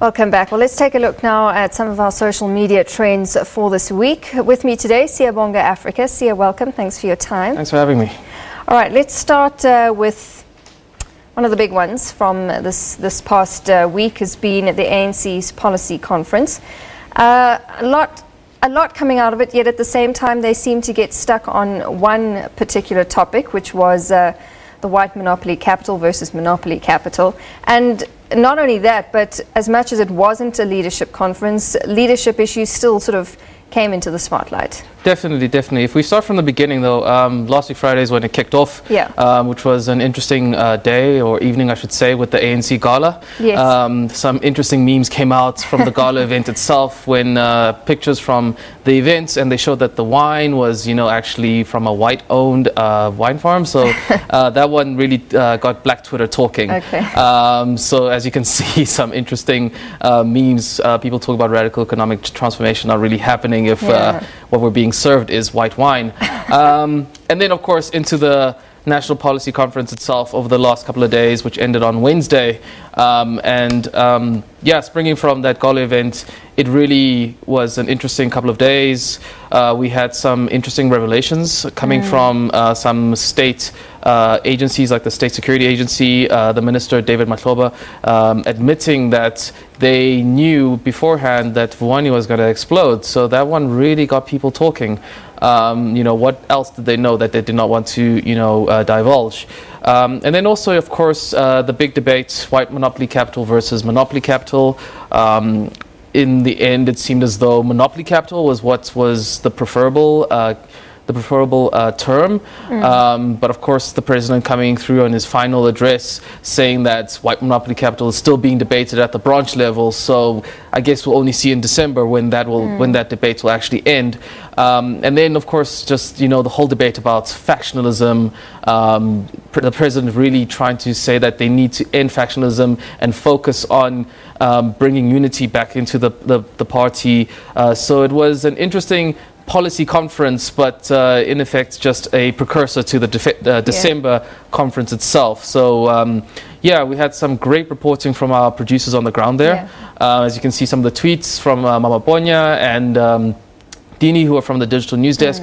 Welcome back. Well, let's take a look now at some of our social media trends for this week. With me today, Siyabonga Africa. Siya, welcome. Thanks for your time. Thanks for having me. All right, let's start with one of the big ones from this past week has been the ANC's policy conference. A lot coming out of it, yet at the same time they seem to get stuck on one particular topic, which was the white monopoly capital versus monopoly capital. And not only that, but as much as it wasn't a leadership conference, leadership issues still sort of came into the spotlight. Definitely. If we start from the beginning, though, last week Friday is when it kicked off, which was an interesting day, or evening, I should say, with the ANC gala. Yes. Some interesting memes came out from the gala event itself, when pictures from the events, and they showed that the wine was, actually from a white-owned wine farm. So that one really got Black Twitter talking. Okay. So as you can see, some interesting memes. People talk about radical economic transformation not really happening if what we're being served is white wine. And then, of course, into the National Policy Conference itself over the last couple of days, which ended on Wednesday. Springing from that gala event, it really was an interesting couple of days. We had some interesting revelations coming from some state agencies, like the State Security Agency, the Minister, David Mahloba, admitting that they knew beforehand that Vuwani was going to explode. So that one really got people talking. What else did they know that they did not want to, divulge? And then also, of course, the big debate, white monopoly capital versus monopoly capital. In the end, it seemed as though monopoly capital was what was the preferable term. But of course, the president coming through on his final address saying that white monopoly capital is still being debated at the branch level. So I guess we'll only see in December when that debate will actually end. And then, of course, just the whole debate about factionalism. The president really trying to say that they need to end factionalism and focus on bringing unity back into the party. So it was an interesting policy conference, but in effect just a precursor to the December conference itself. So we had some great reporting from our producers on the ground there. As you can see, some of the tweets from Mama Bonya and Dini, who are from the digital news desk.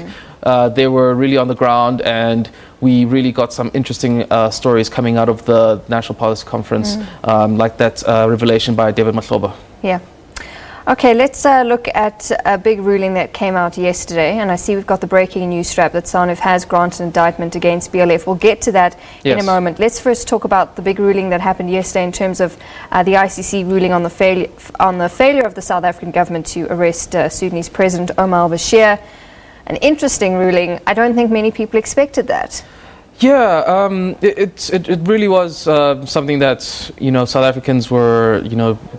They were really on the ground, and we really got some interesting stories coming out of the National Policy Conference, like that revelation by David Mahloba. Yeah. Okay, let's look at a big ruling that came out yesterday, and I see we've got the breaking news strap that SANEF has granted indictment against BLF. We'll get to that in a moment. Let's first talk about the big ruling that happened yesterday in terms of the ICC ruling on the failure of the South African government to arrest Sudanese President Omar al-Bashir. An interesting ruling. I don't think many people expected that. Yeah, it really was something that South Africans were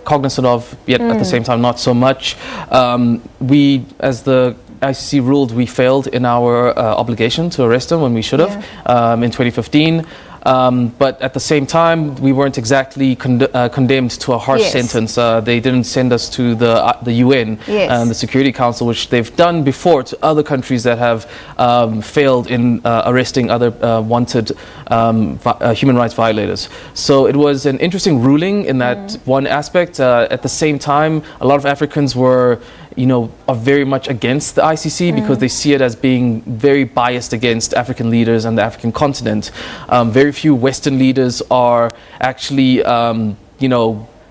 cognizant of, yet at the same time not so much. We, as the ICC ruled, we failed in our obligation to arrest him when we should have in 2015. But at the same time, we weren't exactly condemned to a harsh sentence. They didn't send us to the UN and the Security Council, which they've done before to other countries that have failed in arresting other wanted human rights violators. So it was an interesting ruling in that one aspect. At the same time, a lot of Africans were are very much against the ICC because they see it as being very biased against African leaders and the African continent. Very few Western leaders are actually,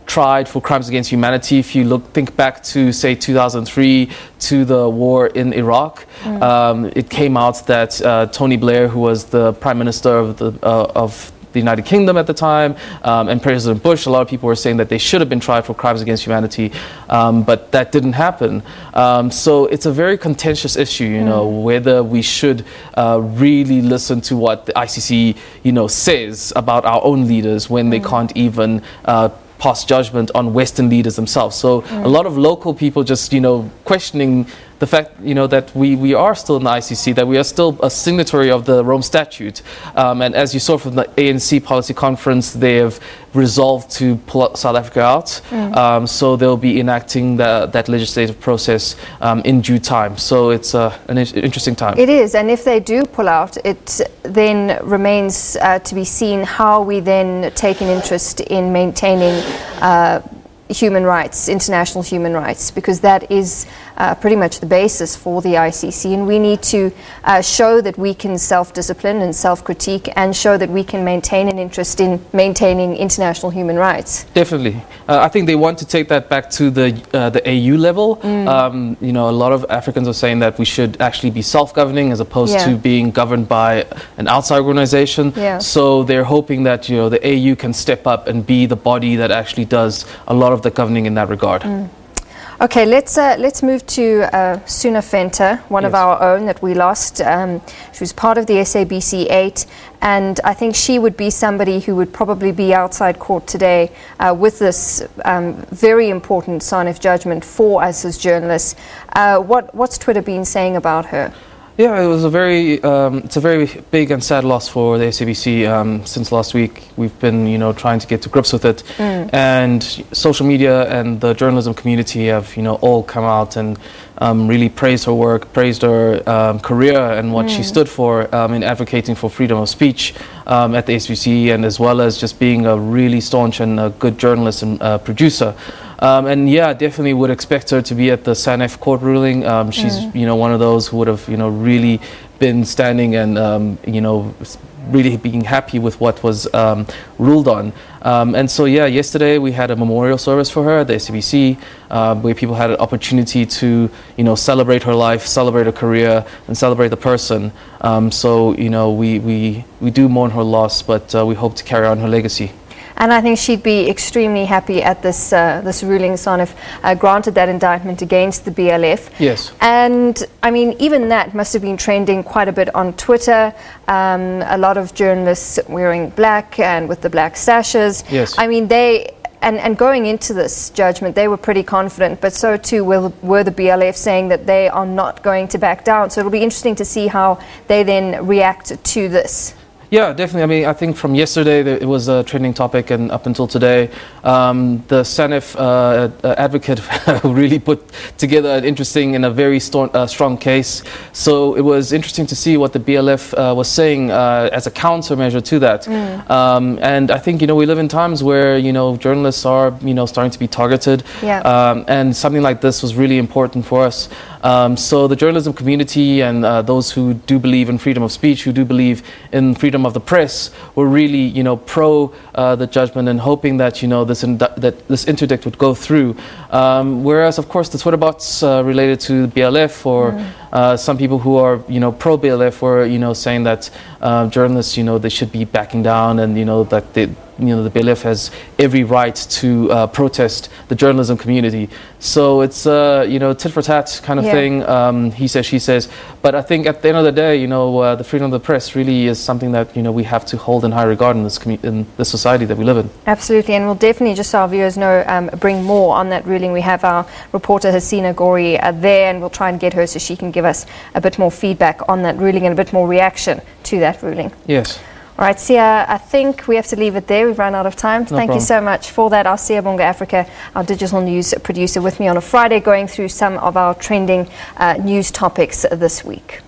tried for crimes against humanity. If you think back to, say, 2003, to the war in Iraq, it came out that Tony Blair, who was the Prime Minister of the United Kingdom at the time, and President Bush, a lot of people were saying that they should have been tried for crimes against humanity, but that didn't happen. So it's a very contentious issue, whether we should really listen to what the ICC, says about our own leaders when they can't even pass judgment on Western leaders themselves. So a lot of local people just, questioning the fact, that we are still in the ICC, that we are still a signatory of the Rome Statute. And as you saw from the ANC policy conference, they have resolved to pull South Africa out. So they'll be enacting that legislative process in due time. So it's an interesting time. It is, and if they do pull out, it then remains to be seen how we then take an interest in maintaining human rights, international human rights, because that is pretty much the basis for the ICC, and we need to show that we can self-discipline and self-critique and show that we can maintain an interest in maintaining international human rights. Definitely. I think they want to take that back to the AU level. You know, a lot of Africans are saying that we should actually be self-governing as opposed to being governed by an outside organization. So they're hoping that, you know, the AU can step up and be the body that actually does a lot of the governing in that regard. Okay, let's move to Suna Fenta, one of our own that we lost. She was part of the SABC 8, and I think she would be somebody who would probably be outside court today with this very important SANEF judgment for us as journalists. What's Twitter been saying about her? Yeah, it was it's a very big and sad loss for the SABC. Since last week, we've been, you know, trying to get to grips with it, and social media and the journalism community have, you know, all come out and really praised her work, praised her career and what she stood for in advocating for freedom of speech at the SABC, and as well as just being a really staunch and a good journalist and producer. And yeah, definitely would expect her to be at the SANEF court ruling. She's, you know, one of those who would have, you know, really been standing and, you know, really being happy with what was ruled on. And so, yeah, yesterday we had a memorial service for her at the SABC, where people had an opportunity to, you know, celebrate her life, celebrate her career, and celebrate the person. So, you know, we do mourn her loss, but we hope to carry on her legacy. And I think she'd be extremely happy at this this ruling. SANEF granted that indictment against the BLF. Yes. And I mean, even that must have been trending quite a bit on Twitter. A lot of journalists wearing black and with the black sashes. Yes. I mean, they... And going into this judgment, they were pretty confident, but so too were the BLF, saying that they are not going to back down. So it'll be interesting to see how they then react to this. Yeah, definitely. I mean, I think from yesterday it was a trending topic, and up until today, the SANEF advocate really put together an interesting and a very strong case. So it was interesting to see what the BLF was saying as a countermeasure to that. And I think, you know, we live in times where, you know, journalists are, you know, starting to be targeted. And something like this was really important for us. So the journalism community and those who do believe in freedom of speech, who do believe in freedom of the press, were really, you know, pro the judgment and hoping that, you know, this interdict would go through. Whereas, of course, the Twitter bots related to BLF, or some people who are, you know, pro BLF, were, you know, saying that journalists, you know, they should be backing down, and, you know, that they, you know, the BLF has every right to protest the journalism community. So it's you know, tit for tat kind of thing. He says, she says. But I think at the end of the day, you know, the freedom of the press really is something that, you know, we have to hold in high regard in this society that we live in. Absolutely, and we'll definitely, just so our viewers know, bring more on that ruling. We have our reporter Hasina Gori there, and we'll try and get her so she can give us a bit more feedback on that ruling and a bit more reaction to that ruling. Yes. All right, Sia, I think we have to leave it there. We've run out of time. Thank you so much for that. Our Siyabonga Africa, our digital news producer, with me on a Friday, going through some of our trending news topics this week.